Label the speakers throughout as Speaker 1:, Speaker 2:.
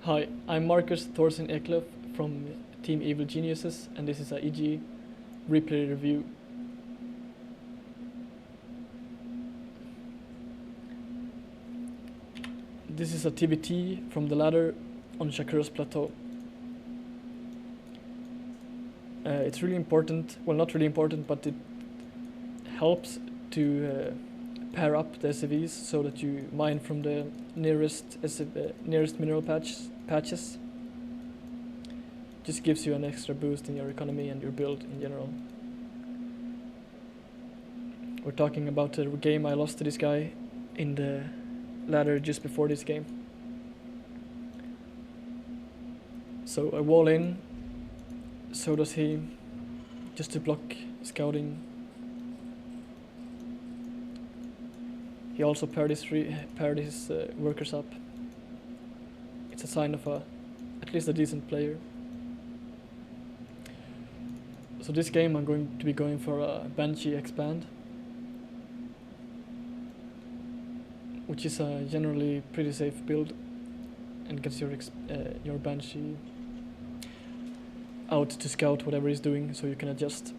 Speaker 1: Hi, I'm EG.ThorZaIN from Team Evil Geniuses, and this is a EG replay review. This is a TvT from the ladder on Shakuras Plateau. It's really important, well, not really important, but it helps to pair up the SCVs so that you mine from the nearest mineral patches. Just gives you an extra boost in your economy and your build in general. We're talking about a game I lost to this guy in the ladder just before this game. So I wall in, so does he, just to block scouting. He also paired his workers up. It's a sign of at least a decent player. So this game I'm going to be going for a Banshee expand, which is a generally pretty safe build and gets your Banshee out to scout whatever he's doing, so you can adjust.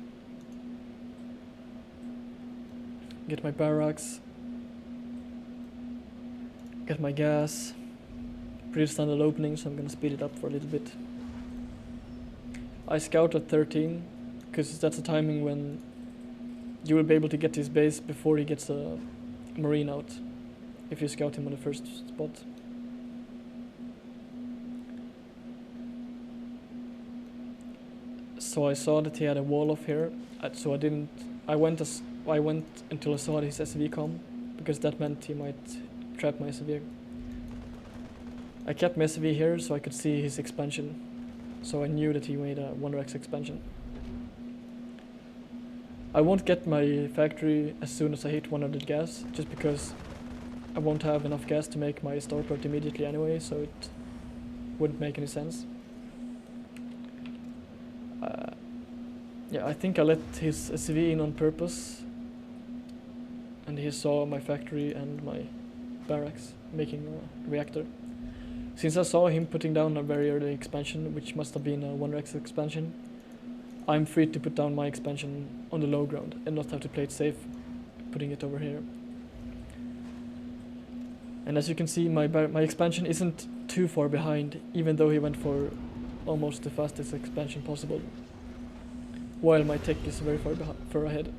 Speaker 1: Get my barracks, get my gas. Pretty standard opening, so I'm gonna speed it up for a little bit. I scout at 13, because that's the timing when you will be able to get to his base before he gets a marine out, if you scout him on the first spot. So I saw that he had a wall off here, so I went until I saw his SCV come, because that meant he might trap my SCV. I kept my SCV here so I could see his expansion, so I knew that he made a 1x expansion. I won't get my factory as soon as I hit 100 gas, just because I won't have enough gas to make my starport immediately anyway, so it wouldn't make any sense. Yeah, I think I let his SCV in on purpose, and he saw my factory and my barracks making a reactor. Since I saw him putting down a very early expansion, which must have been a 1x expansion, I'm free to put down my expansion on the low ground and not have to play it safe, putting it over here. And as you can see, my expansion isn't too far behind, even though he went for almost the fastest expansion possible, while my tech is very far ahead.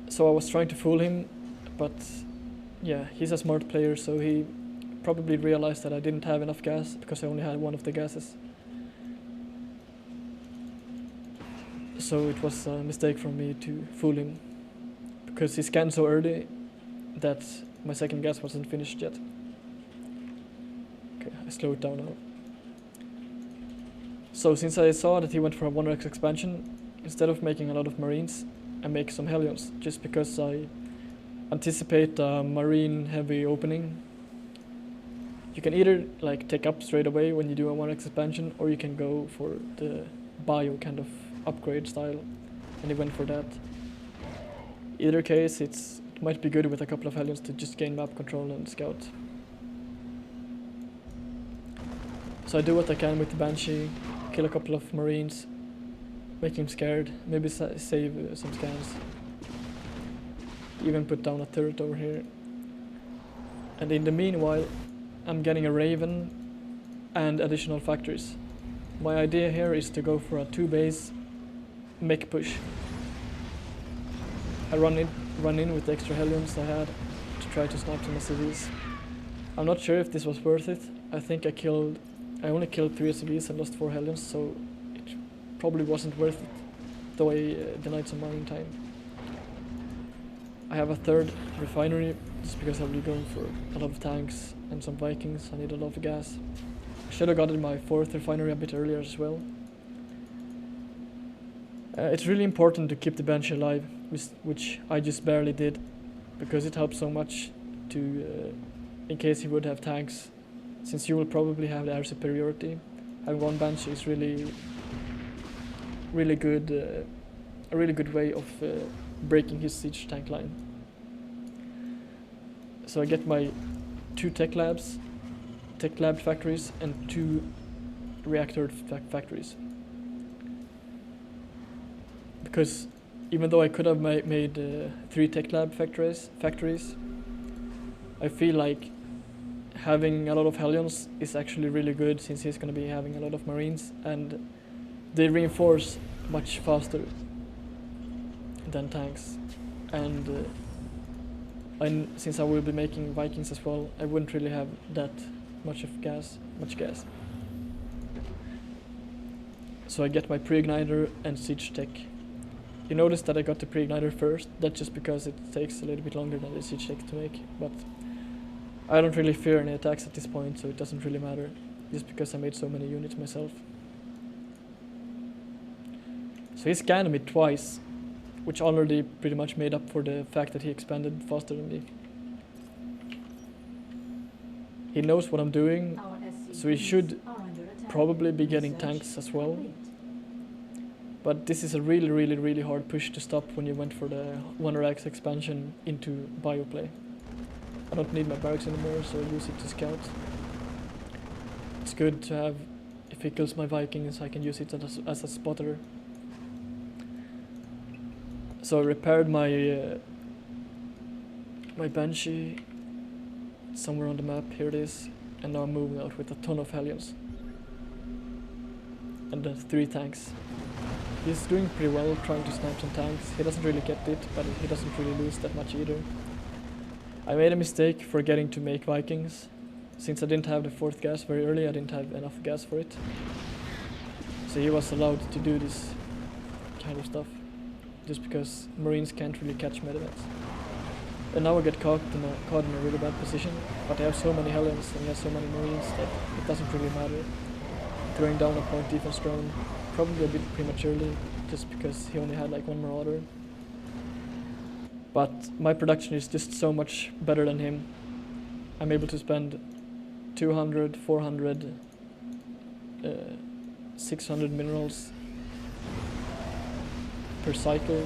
Speaker 1: So I was trying to fool him, but yeah, he's a smart player, so he probably realized that I didn't have enough gas because I only had one of the gases. So it was a mistake from me to fool him, because he scanned so early that my second gas wasn't finished yet. Okay, I slow it down now. So since I saw that he went for a 1x expansion, instead of making a lot of marines, I make some Hellions, just because I anticipate a marine heavy opening. You can either like take up straight away when you do a 1x expansion, or you can go for the bio kind of upgrade style, and he went for that. Either case, it might be good with a couple of Hellions to just gain map control and scout. So I do what I can with the Banshee, kill a couple of marines, make him scared, maybe save some scans. Even put down a turret over here. And in the meanwhile, I'm getting a Raven and additional factories. My idea here is to go for a 2-base mech push. I run in with the extra Hellions I had to try to snipe some SCVs. I'm not sure if this was worth it. I think I only killed 3 SCVs and lost 4 Hellions, so it probably wasn't worth it, though I denied some mining time. I have a 3rd refinery, just because I'll be going for a lot of tanks and some Vikings. I need a lot of gas. I should have gotten my 4th refinery a bit earlier as well. It's really important to keep the Banshee alive, which I just barely did, because it helps so much to, in case he would have tanks, since you will probably have the air superiority. Having one Banshee is really good, a really good way of breaking his siege tank line. So I get my 2 tech labs, tech lab factories and 2 reactor factories. Because even though I could have made 3 tech lab factories, I feel like having a lot of Hellions is actually really good, since he's going to be having a lot of Marines, and they reinforce much faster than tanks. And since I will be making Vikings as well, I wouldn't really have that much gas. So I get my pre-igniter and siege tech. You notice that I got the pre-igniter first. That's just because it takes a little bit longer than the siege tech to make, but I don't really fear any attacks at this point, so it doesn't really matter, just because I made so many units myself. So he scanned me twice, which already pretty much made up for the fact that he expanded faster than me. He knows what I'm doing, so he should probably be getting tanks as well. But this is a really hard push to stop when you went for the 1RX expansion into bioplay. I don't need my barracks anymore, so I use it to scout. It's good to have, if he kills my Vikings, I can use it as a spotter. So I repaired my my Banshee somewhere on the map, here it is, and now I'm moving out with a ton of Hellions. And then 3 tanks. He's doing pretty well trying to snipe some tanks. He doesn't really get it, but he doesn't really lose that much either. I made a mistake forgetting to make Vikings. Since I didn't have the 4th gas very early, I didn't have enough gas for it. So he was allowed to do this kind of stuff, just because Marines can't really catch medevacs. And now I get caught in a really bad position, but I have so many Hellions and he has so many Marines that it doesn't really matter. Throwing down a point defense drone, probably a bit prematurely, just because he only had like 1 Marauder. But my production is just so much better than him. I'm able to spend 200, 400, 600 minerals per cycle,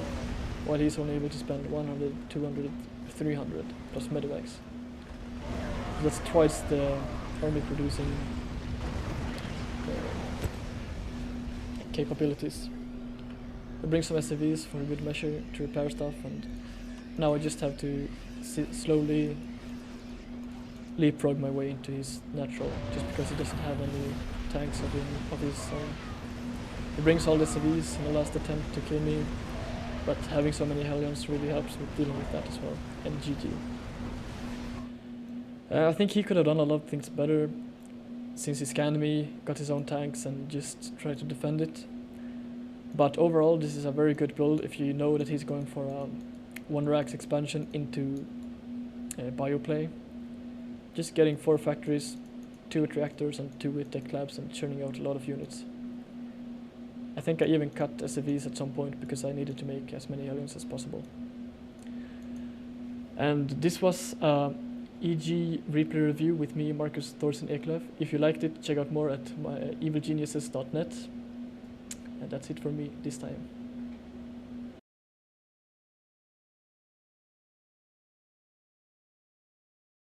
Speaker 1: while he's only able to spend 100, 200, 300 plus medevacs. That's twice the army producing capabilities. I bring some SCVs for a good measure to repair stuff, and now I just have to slowly leapfrog my way into his natural, just because he doesn't have any tanks of his own. He brings all the SCVs in the last attempt to kill me, but having so many Hellions really helps with dealing with that as well, and GG. I think he could have done a lot of things better, since he scanned me, got his own tanks and just tried to defend it. But overall this is a very good build if you know that he's going for a 1RX expansion into bioplay. Just getting 4 factories, 2 reactors and 2 tech labs and churning out a lot of units. I think I even cut SCVs at some point because I needed to make as many Hellions as possible. And this was EG replay review with me, Marcus ThorZaIN. If you liked it, check out more at my evilgeniuses.net. And that's it for me this time.